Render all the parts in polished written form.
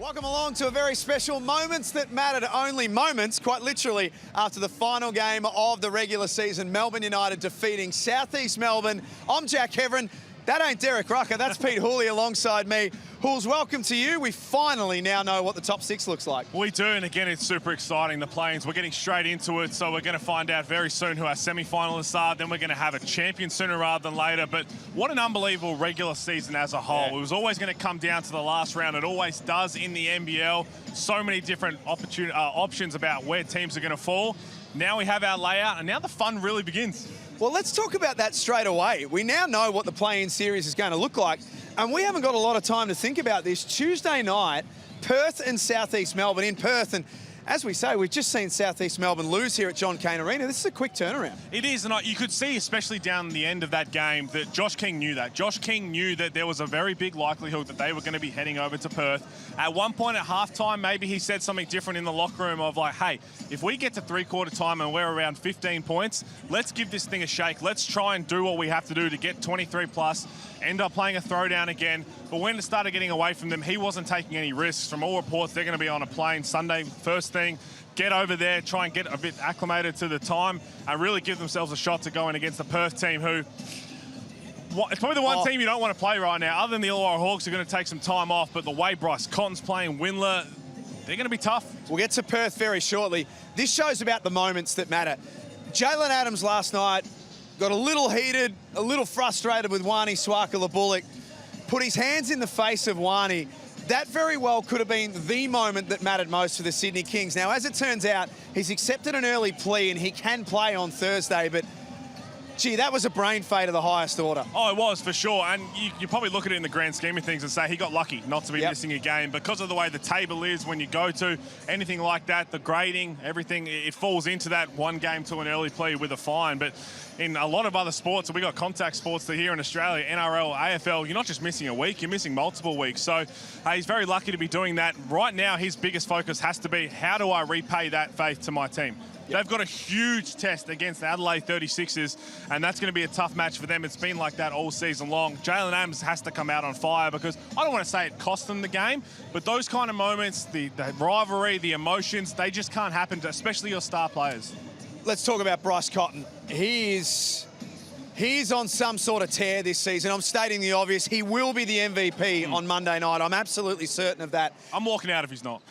Welcome along to a very special Moments That Mattered, only moments, quite literally, after the final game of the regular season. Melbourne United defeating Southeast Melbourne. I'm Jack Heverin. That ain't Derek Rucker, that's Pete Hooley alongside me. Hools, welcome to you. We finally now know what the top six looks like. We do, and again, it's super exciting. The play-ins, we're getting straight into it, so we're going to find out very soon who our semi-finalists are. Then we're going to have a champion sooner rather than later. But what an unbelievable regular season as a whole. Yeah. It was always going to come down to the last round. It always does in the NBL. So many different options about where teams are going to fall. Now we have our layout, and now the fun really begins. Well, let's talk about that straight away. We now know what the play-in series is going to look like, and we haven't got a lot of time to think about this. Tuesday night, Perth and Southeast Melbourne in Perth, and as we say, we've just seen Southeast Melbourne lose here at John Cain Arena. This is a quick turnaround. It is, and you could see, especially down the end of that game, that Josh King knew that. Josh King knew that there was a very big likelihood that they were going to be heading over to Perth. At one point at halftime, maybe he said something different in the locker room of like, hey, if we get to three-quarter time and we're around 15 points, let's give this thing a shake. Let's try and do what we have to do to get 23 plus, end up playing a throwdown again. But when it started getting away from them, he wasn't taking any risks. From all reports, they're going to be on a plane Sunday first thing, get over there, try and get a bit acclimated to the time, and really give themselves a shot to go in against the Perth team, who it's probably the one team you don't want to play right now. Other than the Illawarra Hawks, are going to take some time off, but the way Bryce Cotton's playing, Windler, they're going to be tough. We'll get to Perth very shortly. This show's about the moments that matter. Jaylen Adams last night got a little heated, a little frustrated with Wani Swakala-Bullock, put his hands in the face of Wani. That very well could have been the moment that mattered most for the Sydney Kings. Now, as it turns out, he's accepted an early plea and he can play on Thursday, but gee, that was a brain fade of the highest order. Oh, it was, for sure. And you probably look at it in the grand scheme of things and say he got lucky not to be missing a game because of the way the table is when you go to anything like that, the grading, everything, it falls into that one game to an early plea with a fine. But in a lot of other sports, and we got contact sports here in Australia, NRL, AFL, you're not just missing a week, you're missing multiple weeks. So he's very lucky to be doing that. Right now, his biggest focus has to be, how do I repay that faith to my team? They've got a huge test against the Adelaide 36ers, and that's going to be a tough match for them. It's been like that all season long. Jaylen Adams has to come out on fire because I don't want to say it cost them the game, but those kind of moments, the rivalry, the emotions, they just can't happen, especially your star players. Let's talk about Bryce Cotton. He's on some sort of tear this season. I'm stating the obvious. He will be the MVP on Monday night. I'm absolutely certain of that. I'm walking out if he's not.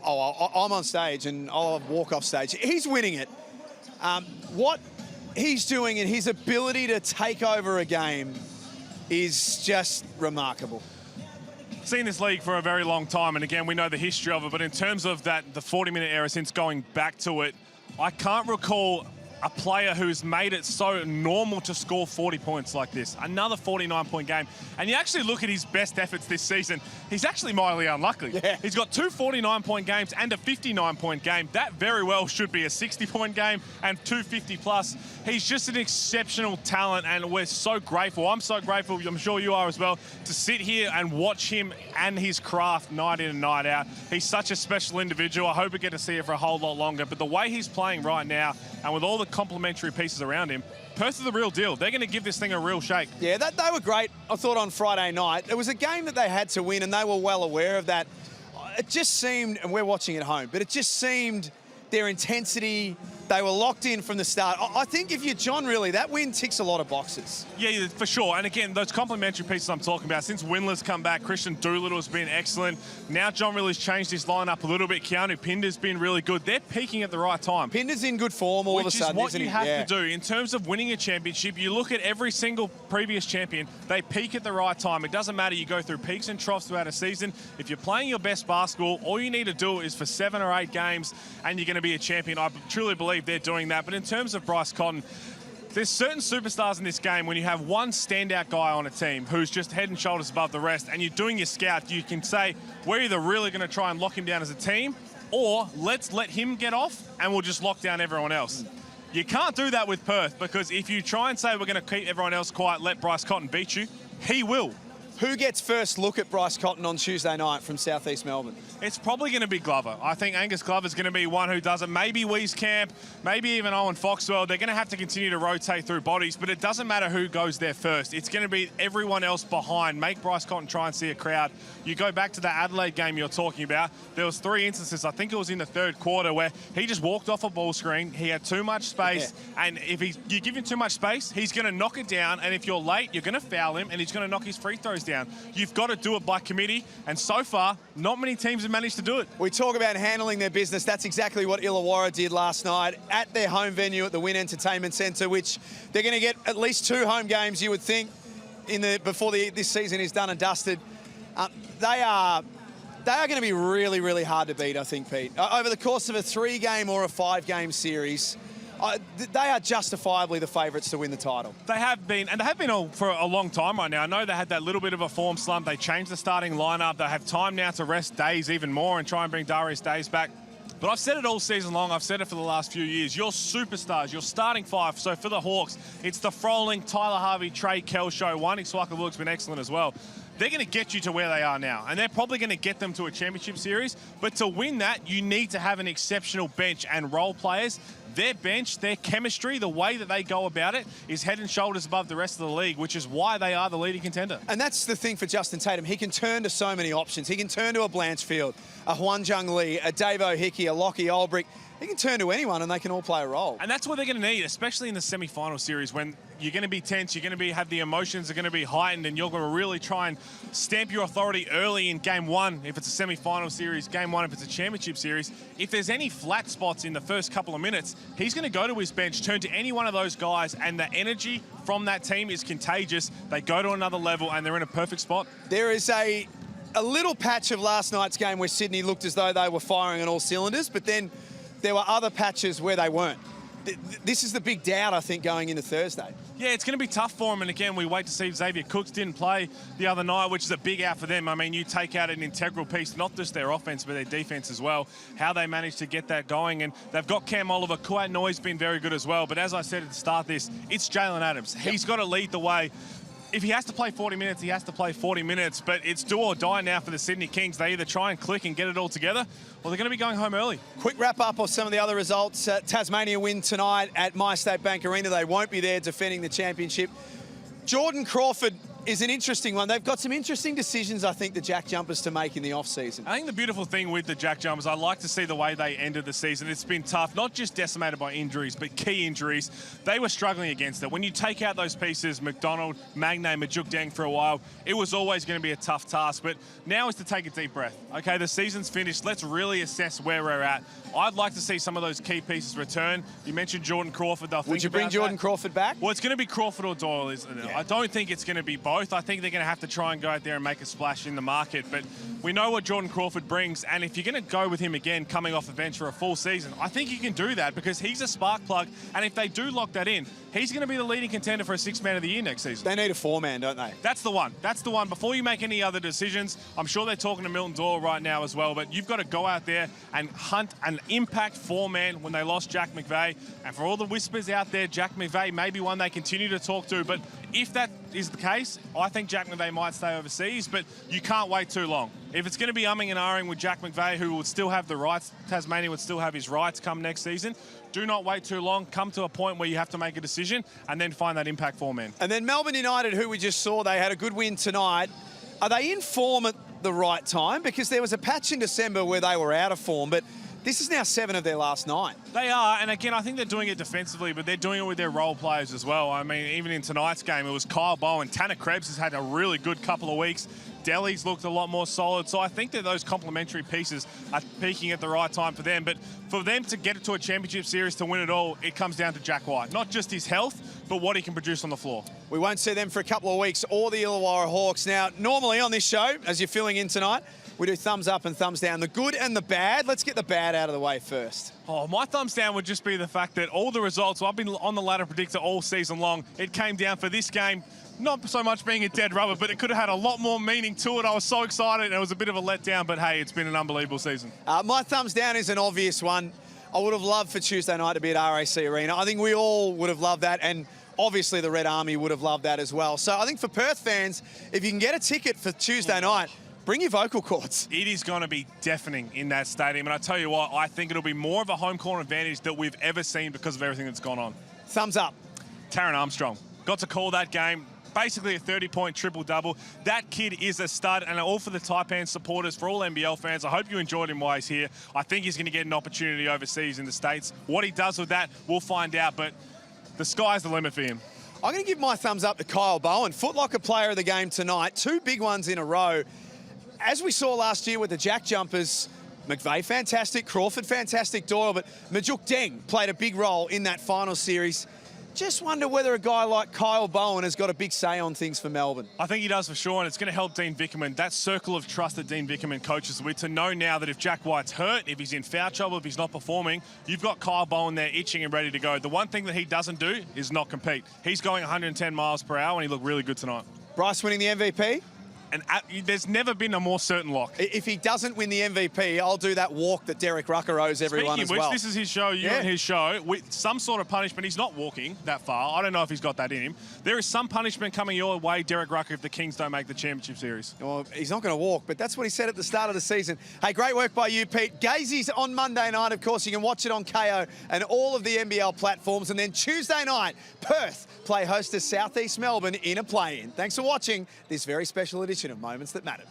Oh, I'm on stage and I'll walk off stage. He's winning it. What he's doing and his ability to take over a game is just remarkable. Seen this league for a very long time, and again, we know the history of it, but in terms of that, the 40-minute era since going back to it, I can't recall a player who's made it so normal to score 40 points like this. Another 49-point game. And you actually look at his best efforts this season, he's actually mildly unlucky. Yeah. He's got two 49-point games and a 59-point game. That very well should be a 60-point game and 250 plus. He's just an exceptional talent, and we're so grateful. I'm so grateful, I'm sure you are as well, to sit here and watch him and his craft night in and night out. He's such a special individual. I hope we get to see it for a whole lot longer. But the way he's playing right now, and with all the complementary pieces around him, Perth is the real deal. They're going to give this thing a real shake. Yeah, they were great, I thought, on Friday night. It was a game that they had to win, and they were well aware of that. It just seemed, and we're watching at home, but it just seemed their intensity, they were locked in from the start. I think if you're John, really, that win ticks a lot of boxes. Yeah, for sure. And again, those complementary pieces I'm talking about, since Windler's come back, Christian Doolittle has been excellent. Now John Riley's changed his lineup a little bit. Keanu Pinder's been really good. They're peaking at the right time. Pinder's in good form all of a sudden, Which is what you have to do. In terms of winning a championship, you look at every single previous champion, they peak at the right time. It doesn't matter, you go through peaks and troughs throughout a season. If you're playing your best basketball, all you need to do is for 7 or 8 games and you're going to be a champion. I truly believe they're doing that. But in terms of Bryce Cotton, there's certain superstars in this game when you have one standout guy on a team who's just head and shoulders above the rest, and you're doing your scout, you can say, we're either really going to try and lock him down as a team, or let's let him get off and we'll just lock down everyone else. You can't do that with Perth, because if you try and say we're going to keep everyone else quiet, let Bryce Cotton beat you, he will. Who gets first look at Bryce Cotton on Tuesday night from southeast Melbourne? It's probably going to be Glover. I think Angus Glover's going to be one who does it. Maybe Wieskamp, maybe even Owen Foxwell. They're going to have to continue to rotate through bodies, but it doesn't matter who goes there first. It's going to be everyone else behind. Make Bryce Cotton try and see a crowd. You go back to the Adelaide game you're talking about. There was 3 instances, I think it was in the 3rd quarter, where he just walked off a ball screen. He had too much space, and if you give him too much space, he's going to knock it down, and if you're late, you're going to foul him, and he's going to knock his free throws down. You've got to do it by committee, and so far, not many teams have managed to do it. We talk about handling their business. That's exactly what Illawarra did last night at their home venue at the Wynn Entertainment Centre, which they're going to get at least 2 home games, you would think, before this season is done and dusted. They are going to be really, really hard to beat, I think, Pete. Over the course of a 3-game or a 5-game series, they are justifiably the favourites to win the title. They have been, and they have been for a long time right now. I know they had that little bit of a form slump. They changed the starting lineup. They have time now to rest Days even more and try and bring Darius Days back. But I've said it all season long. I've said it for the last few years. Your superstars, your starting 5. So for the Hawks, it's the Froling, Tyler Harvey, Trey Kell show. Wani Swaka-Luke's been excellent as well. They're going to get you to where they are now, and they're probably going to get them to a championship series. But to win that, you need to have an exceptional bench and role players. Their bench, their chemistry, the way that they go about it is head and shoulders above the rest of the league, which is why they are the leading contender. And that's the thing for Justin Tatum. He can turn to so many options. He can turn to a Blanchfield, a Hwan Jung Lee, a Dave O'Hickey, a Lockie Olbrich. He can turn to anyone and they can all play a role. And that's what they're going to need, especially in the semi-final series when you're going to be tense, you're going to have the emotions are going to be heightened, and you're going to really try and stamp your authority early in game 1 if it's a semi-final series, game 1 if it's a championship series. If there's any flat spots in the first couple of minutes, he's going to go to his bench, turn to any one of those guys, and the energy from that team is contagious. They go to another level and they're in a perfect spot. There is a little patch of last night's game where Sydney looked as though they were firing on all cylinders, but then there were other patches where they weren't. This is the big doubt, I think, going into Thursday. Yeah, it's going to be tough for them. And again, we wait to see if Xavier Cooks didn't play the other night, which is a big out for them. I mean, you take out an integral piece, not just their offense, but their defense as well, how they managed to get that going. And they've got Cam Oliver. Kuat Noi's been very good as well. But as I said at the start of this, it's Jaylen Adams. He's got to lead the way. If he has to play 40 minutes, he has to play 40 minutes. But it's do or die now for the Sydney Kings. They either try and click and get it all together, or they're going to be going home early. Quick wrap-up of some of the other results. Tasmania win tonight at MyState Bank Arena. They won't be there defending the championship. Jordan Crawford is an interesting one. They've got some interesting decisions, I think, the Jack Jumpers to make in the off-season. I think the beautiful thing with the Jack Jumpers, I like to see the way they ended the season. It's been tough, not just decimated by injuries, but key injuries. They were struggling against it. When you take out those pieces, McDonald, Magnay, Majuk Deng for a while, it was always going to be a tough task. But now is to take a deep breath. Okay, the season's finished. Let's really assess where we're at. I'd like to see some of those key pieces return. You mentioned Jordan Crawford. Would you bring Jordan Crawford back? Well, it's going to be Crawford or Doyle, isn't it? Yeah. I don't think it's going to be both. I think they're going to have to try and go out there and make a splash in the market. But we know what Jordan Crawford brings, and if you're going to go with him again coming off the bench for a full season, I think you can do that because he's a spark plug, and if they do lock that in, he's going to be the leading contender for a 6th Man of the Year next season. They need a 4-man, don't they? That's the one. That's the one. Before you make any other decisions, I'm sure they're talking to Milton Doyle right now as well, but you've got to go out there and hunt an impact 4-man when they lost Jack McVeigh. And for all the whispers out there, Jack McVeigh may be one they continue to talk to, but if that is the case, I think Jack McVeigh might stay overseas, but you can't wait too long. If it's going to be umming and ahhing with Jack McVeigh, who would still have the rights, Tasmania would still have his rights come next season, do not wait too long. Come to a point where you have to make a decision and then find that impact 4-man. And then Melbourne United, who we just saw, they had a good win tonight. Are they in form at the right time? Because there was a patch in December where they were out of form, but this is now 7 of their last 9. They are, and again, I think they're doing it defensively, but they're doing it with their role players as well. I mean, even in tonight's game, it was Kyle Bowen. Tanner Krebs has had a really good couple of weeks. Delhi's looked a lot more solid, so I think that those complementary pieces are peaking at the right time for them. But for them to get it to a championship series to win it all, it comes down to Jack White. Not just his health, but what he can produce on the floor. We won't see them for a couple of weeks, or the Illawarra Hawks. Now, normally on this show, as you're filling in tonight, we do thumbs up and thumbs down, the good and the bad. Let's get the bad out of the way first. Oh, my thumbs down would just be the fact that all the results, I've been on the ladder predictor all season long. It came down for this game, not so much being a dead rubber, but it could have had a lot more meaning to it. I was so excited, and it was a bit of a letdown, but hey, it's been an unbelievable season. My thumbs down is an obvious one. I would have loved for Tuesday night to be at RAC Arena. I think we all would have loved that, and Obviously, the Red Army would have loved that as well. So I think for Perth fans, if you can get a ticket for Tuesday night, bring your vocal cords. It is going to be deafening in that stadium. And I tell you what, I think it'll be more of a home court advantage that we've ever seen because of everything that's gone on. Thumbs up. Taron Armstrong got to call that game. Basically a 30-point triple-double. That kid is a stud, and all for the Taipan supporters, for all NBL fans. I hope you enjoyed him while he's here. I think he's going to get an opportunity overseas in the States. What he does with that, we'll find out, but the sky's the limit for him. I'm going to give my thumbs up to Kyle Bowen, Footlocker player of the game tonight. 2 big ones in a row. As we saw last year with the Jack Jumpers, McVeigh fantastic, Crawford fantastic, Doyle, but Majuk Deng played a big role in that final series. Just wonder whether a guy like Kyle Bowen has got a big say on things for Melbourne. I think he does for sure, and it's going to help Dean Vickerman, that circle of trust that Dean Vickerman coaches with, to know now that if Jack White's hurt, if he's in foul trouble, if he's not performing, you've got Kyle Bowen there itching and ready to go. The one thing that he doesn't do is not compete. He's going 110 miles per hour, and he looked really good tonight. Bryce winning the MVP? And there's never been a more certain lock. If he doesn't win the MVP, I'll do that walk that Derek Rucker owes everyone as well. Speaking of which, this is his show, you and his show, with some sort of punishment. He's not walking that far. I don't know if he's got that in him. There is some punishment coming your way, Derek Rucker, if the Kings don't make the championship series. Well, he's not going to walk, but that's what he said at the start of the season. Hey, great work by you, Pete. Gazy's on Monday night, of course. You can watch it on KO and all of the NBL platforms. And then Tuesday night, Perth play host to South East Melbourne in a play-in. Thanks for watching this very special edition of Moments That Mattered.